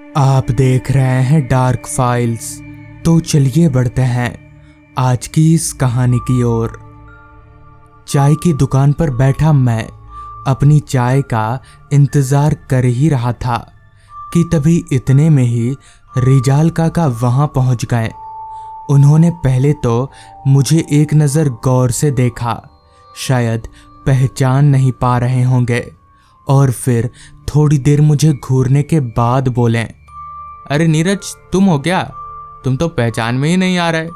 आप देख रहे हैं डार्क फाइल्स। तो चलिए बढ़ते हैं आज की इस कहानी की ओर। चाय की दुकान पर बैठा मैं अपनी चाय का इंतजार कर ही रहा था कि तभी इतने में ही रिजाल काका वहां पहुंच गए। उन्होंने पहले तो मुझे एक नज़र गौर से देखा, शायद पहचान नहीं पा रहे होंगे, और फिर थोड़ी देर मुझे घूरने के बाद बोले, अरे नीरज, तुम हो क्या? तुम तो पहचान में ही नहीं आ रहे।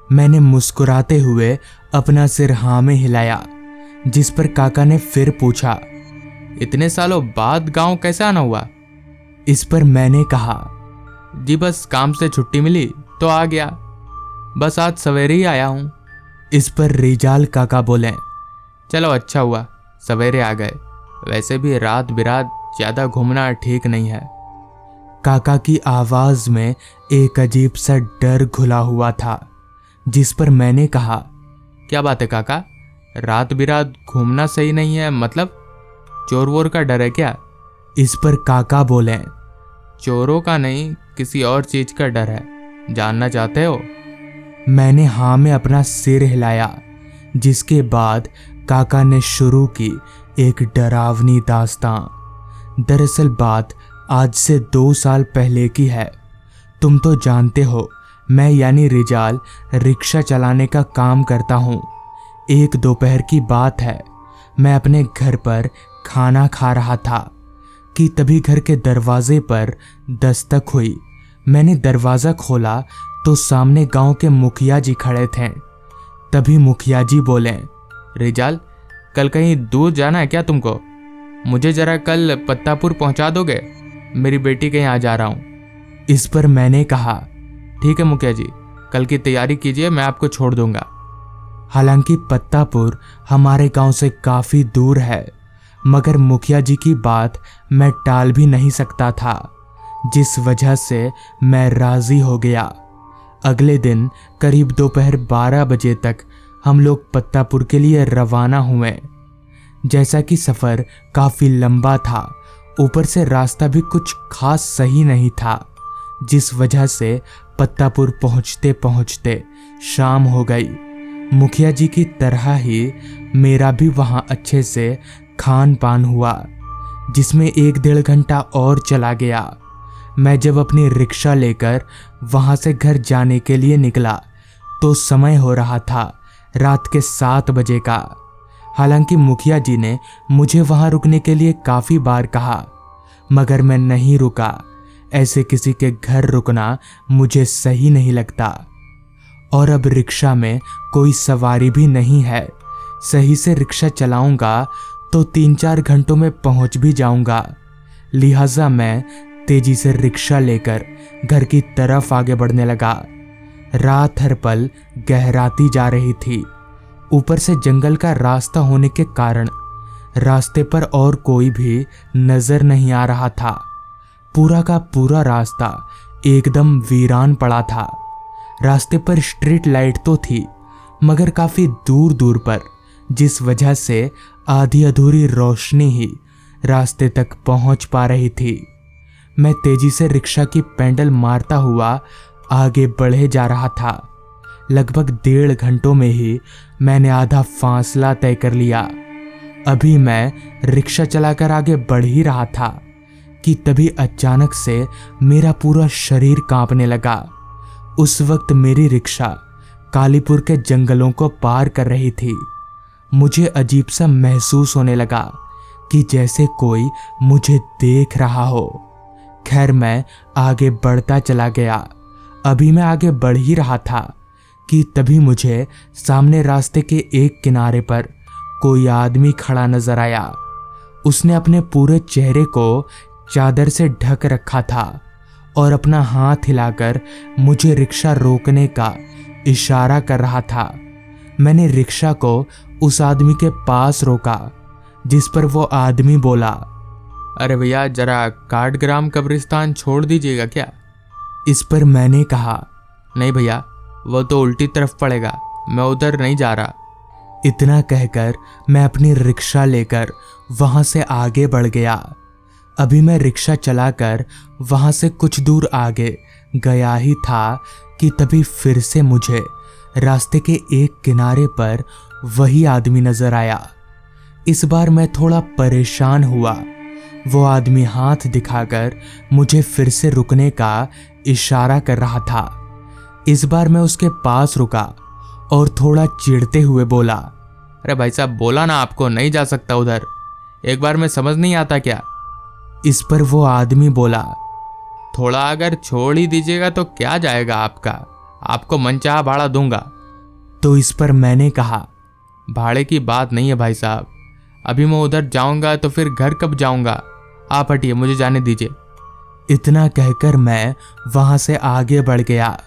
मैंने मुस्कुराते हुए अपना सिर हाँ में हिलाया, जिस पर काका ने फिर पूछा, इतने सालों बाद गांव कैसे आना हुआ? इस पर मैंने कहा, जी बस काम से छुट्टी मिली तो आ गया, बस आज सवेरे ही आया हूँ। इस पर रिजाल काका बोले, चलो अच्छा हुआ सवेरे आ गए, वैसे भी रात बिरात ज़्यादा घूमना ठीक नहीं है। काका की आवाज में एक अजीब सा डर घुला हुआ था, जिस पर मैंने कहा, क्या बात है काका, रात बिरात घूमना सही नहीं है? मतलब चोर वोर का डर है क्या? इस पर काका बोले, चोरों का नहीं, किसी और चीज का डर है, जानना चाहते हो? मैंने हाँ में अपना सिर हिलाया, जिसके बाद काका ने शुरू की एक डरावनी दास्तां। दरअसल बात आज से 2 साल पहले की है। तुम तो जानते हो मैं यानी रिजाल रिक्शा चलाने का काम करता हूँ। एक दोपहर की बात है, मैं अपने घर पर खाना खा रहा था कि तभी घर के दरवाजे पर दस्तक हुई। मैंने दरवाज़ा खोला तो सामने गांव के मुखिया जी खड़े थे। तभी मुखिया जी बोले, रिजाल, कल कहीं दूर जाना है क्या तुमको? मुझे जरा कल पत्तापुर पहुंचा दोगे? मेरी बेटी के यहाँ जा रहा हूँ। इस पर मैंने कहा, ठीक है मुखिया जी, कल की तैयारी कीजिए, मैं आपको छोड़ दूंगा। हालांकि पत्तापुर हमारे गांव से काफ़ी दूर है, मगर मुखिया जी की बात मैं टाल भी नहीं सकता था, जिस वजह से मैं राज़ी हो गया। अगले दिन करीब दोपहर 12 बजे तक हम लोग पत्तापुर के लिए रवाना हुए। जैसा कि सफ़र काफ़ी लंबा था, ऊपर से रास्ता भी कुछ खास सही नहीं था, जिस वजह से पत्तापुर पहुंचते पहुंचते शाम हो गई। मुखिया जी की तरह ही मेरा भी वहां अच्छे से खान पान हुआ, जिसमें 1-1.5 घंटा और चला गया। मैं जब अपनी रिक्शा लेकर वहां से घर जाने के लिए निकला तो समय हो रहा था रात के 7 बजे का। हालांकि मुखिया जी ने मुझे वहां रुकने के लिए काफ़ी बार कहा, मगर मैं नहीं रुका। ऐसे किसी के घर रुकना मुझे सही नहीं लगता, और अब रिक्शा में कोई सवारी भी नहीं है। सही से रिक्शा चलाऊंगा तो 3-4 घंटों में पहुंच भी जाऊंगा। लिहाजा मैं तेजी से रिक्शा लेकर घर की तरफ आगे बढ़ने लगा। रात हर पल गहराती जा रही थी। ऊपर से जंगल का रास्ता होने के कारण रास्ते पर और कोई भी नजर नहीं आ रहा था। पूरा का पूरा रास्ता एकदम वीरान पड़ा था। रास्ते पर स्ट्रीट लाइट तो थी, मगर काफी दूर दूर पर, जिस वजह से आधी अधूरी रोशनी ही रास्ते तक पहुंच पा रही थी। मैं तेजी से रिक्शा की पेडल मारता हुआ आगे बढ़े जा रहा था। लगभग 1.5 घंटों में ही मैंने आधा फासला तय कर लिया। अभी मैं रिक्शा चलाकर आगे बढ़ ही रहा था कि तभी अचानक से मेरा पूरा शरीर कांपने लगा। उस वक्त मेरी रिक्शा कालीपुर के जंगलों को पार कर रही थी। मुझे अजीब सा महसूस होने लगा कि जैसे कोई मुझे देख रहा हो। खैर मैं आगे बढ़ता चला गया। अभी मैं आगे बढ़ ही रहा था कि तभी मुझे सामने रास्ते के एक किनारे पर कोई आदमी खड़ा नजर आया। उसने अपने पूरे चेहरे को चादर से ढक रखा था और अपना हाथ हिलाकर मुझे रिक्शा रोकने का इशारा कर रहा था। मैंने रिक्शा को उस आदमी के पास रोका, जिस पर वो आदमी बोला, अरे भैया, जरा काठग्राम कब्रिस्तान छोड़ दीजिएगा क्या? इस पर मैंने कहा, नहीं भैया, वो तो उल्टी तरफ पड़ेगा, मैं उधर नहीं जा रहा। इतना कहकर मैं अपनी रिक्शा लेकर वहां से आगे बढ़ गया। अभी मैं रिक्शा चलाकर वहां से कुछ दूर आगे गया ही था कि तभी फिर से मुझे रास्ते के एक किनारे पर वही आदमी नजर आया। इस बार मैं थोड़ा परेशान हुआ। वो आदमी हाथ दिखाकर मुझे फिर से रुकने का इशारा कर रहा था। इस बार मैं उसके पास रुका और थोड़ा चिढ़ते हुए बोला, अरे भाई साहब, बोला ना आपको नहीं जा सकता उधर, एक बार में समझ नहीं आता क्या? इस पर वो आदमी बोला, थोड़ा अगर छोड़ ही दीजिएगा तो क्या जाएगा आपका, आपको मनचाहा भाड़ा दूंगा। तो इस पर मैंने कहा, भाड़े की बात नहीं है भाई साहब, अभी मैं उधर जाऊंगा तो फिर घर कब जाऊंगा, आप हटिए, मुझे जाने दीजिए। इतना कहकर मैं वहां से आगे बढ़ गया।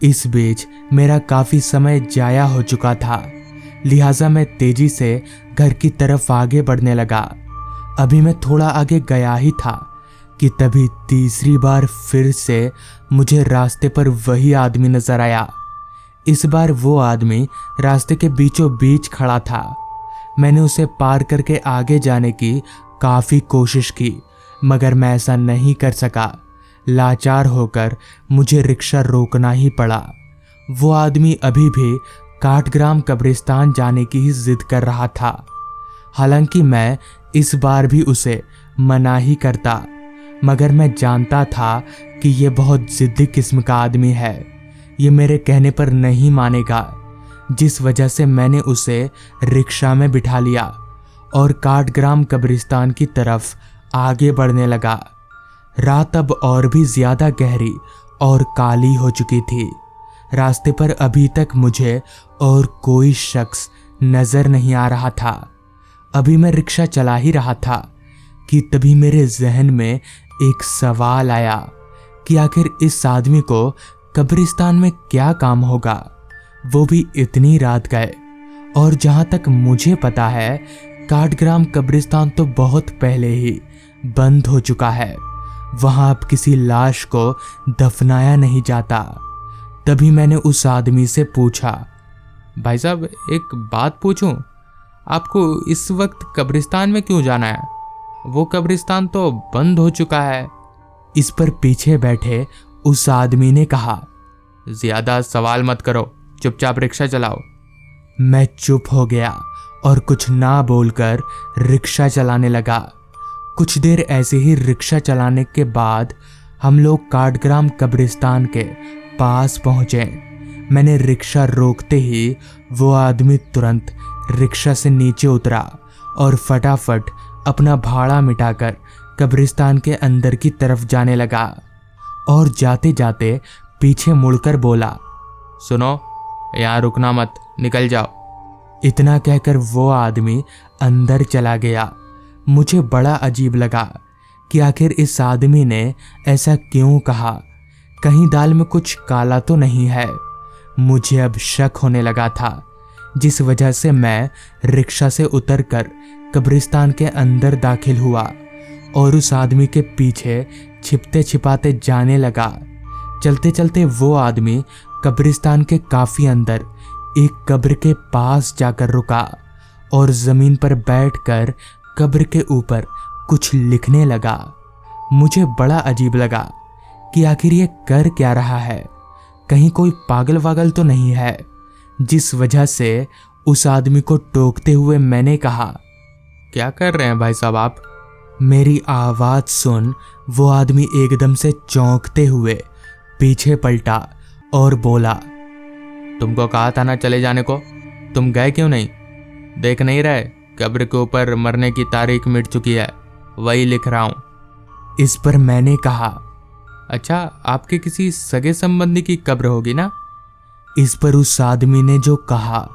इस बीच मेरा काफी समय जाया हो चुका था, लिहाजा मैं तेजी से घर की तरफ आगे बढ़ने लगा। अभी मैं थोड़ा आगे गया ही था कि तभी तीसरी बार फिर से मुझे रास्ते पर वही आदमी नजर आया। इस बार वो आदमी रास्ते के बीचों बीच खड़ा था। मैंने उसे पार करके आगे जाने की काफी कोशिश की, मगर मैं ऐसा नहीं कर सका। लाचार होकर मुझे रिक्शा रोकना ही पड़ा। वो आदमी अभी भी काठग्राम कब्रिस्तान जाने की ही जिद कर रहा था। हालांकि मैं इस बार भी उसे मना ही करता, मगर मैं जानता था कि ये बहुत जिद्दी किस्म का आदमी है, ये मेरे कहने पर नहीं मानेगा। जिस वजह से मैंने उसे रिक्शा में बिठा लिया और काठग्राम कब्रिस्तान की तरफ आगे बढ़ने लगा। रात अब और भी ज्यादा गहरी और काली हो चुकी थी। रास्ते पर अभी तक मुझे और कोई शख्स नजर नहीं आ रहा था। अभी मैं रिक्शा चला ही रहा था कि तभी मेरे जहन में एक सवाल आया कि आखिर इस आदमी को कब्रिस्तान में क्या काम होगा, वो भी इतनी रात गए। और जहां तक मुझे पता है, काठग्राम कब्रिस्तान तो बहुत पहले ही बंद हो चुका है। वहां अब किसी लाश को दफनाया नहीं जाता। तभी मैंने उस आदमी से पूछा, भाई साहब एक बात पूछूं, आपको इस वक्त कब्रिस्तान में क्यों जाना है? वो कब्रिस्तान तो बंद हो चुका है। इस पर पीछे बैठे उस आदमी ने कहा, ज्यादा सवाल मत करो, चुपचाप रिक्शा चलाओ। मैं चुप हो गया और कुछ ना बोलकर रिक्शा चलाने लगा। कुछ देर ऐसे ही रिक्शा चलाने के बाद हम लोग काठग्राम कब्रिस्तान के पास पहुंचे। मैंने रिक्शा रोकते ही वो आदमी तुरंत रिक्शा से नीचे उतरा और फटाफट अपना भाड़ा मिटाकर कब्रिस्तान के अंदर की तरफ जाने लगा और जाते जाते पीछे मुड़कर बोला, सुनो, यहाँ रुकना मत, निकल जाओ। इतना कहकर वो आदमी अंदर चला गया। मुझे बड़ा अजीब लगा कि आखिर इस आदमी ने ऐसा क्यों कहा। कहीं दाल में कुछ काला तो नहीं है। मुझे अब शक होने लगा था, जिस वजह से मैं रिक्शा से उतरकर कब्रिस्तान के अंदर दाखिल हुआ और उस आदमी के पीछे छिपते छिपाते जाने लगा। चलते चलते वो आदमी कब्रिस्तान के काफी अंदर एक कब्र के पास जाकर रुका और जमीन पर बैठकर कब्र के ऊपर कुछ लिखने लगा। मुझे बड़ा अजीब लगा कि आखिर ये कर क्या रहा है, कहीं कोई पागल वागल तो नहीं है। जिस वजह से उस आदमी को टोकते हुए मैंने कहा, क्या कर रहे हैं भाई साहब आप? मेरी आवाज सुन वो आदमी एकदम से चौंकते हुए पीछे पलटा और बोला, तुमको कहा था ना चले जाने को, तुम गए क्यों नहीं? देख नहीं रहे कब्र के ऊपर मरने की तारीख मिट चुकी है, वही लिख रहा हूं। इस पर मैंने कहा, अच्छा, आपके किसी सगे संबंधी की कब्र होगी ना? इस पर उस आदमी ने जो कहा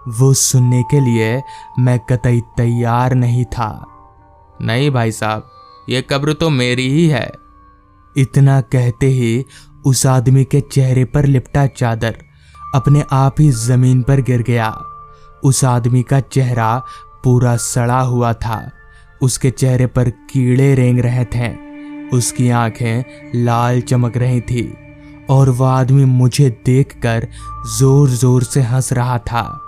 वो सुनने के लिए मैं कतई तैयार नहीं था। नहीं भाई साहब, ये कब्र तो मेरी ही है। इतना कहते ही उस आदमी के चेहरे पर लिपटा चादर अपने आप ही जमीन पर गिर गया। उस आदमी का चेहरा पूरा सड़ा हुआ था। उसके चेहरे पर कीड़े रेंग रहे थे। उसकी आंखें लाल चमक रही थी और वह आदमी मुझे देखकर जोर जोर से हंस रहा था।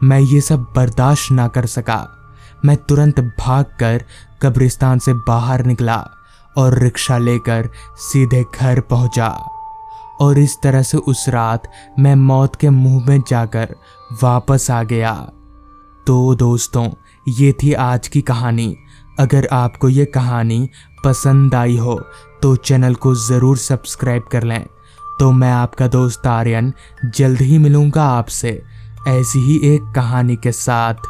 मैं ये सब बर्दाश्त ना कर सका। मैं तुरंत भागकर कब्रिस्तान से बाहर निकला और रिक्शा लेकर सीधे घर पहुंचा। और इस तरह से उस रात मैं मौत के मुंह में जाकर वापस आ गया। तो दोस्तों, ये थी आज की कहानी। अगर आपको ये कहानी पसंद आई हो तो चैनल को ज़रूर सब्सक्राइब कर लें। तो मैं आपका दोस्त आर्यन जल्द ही मिलूंगा आपसे ऐसी ही एक कहानी के साथ।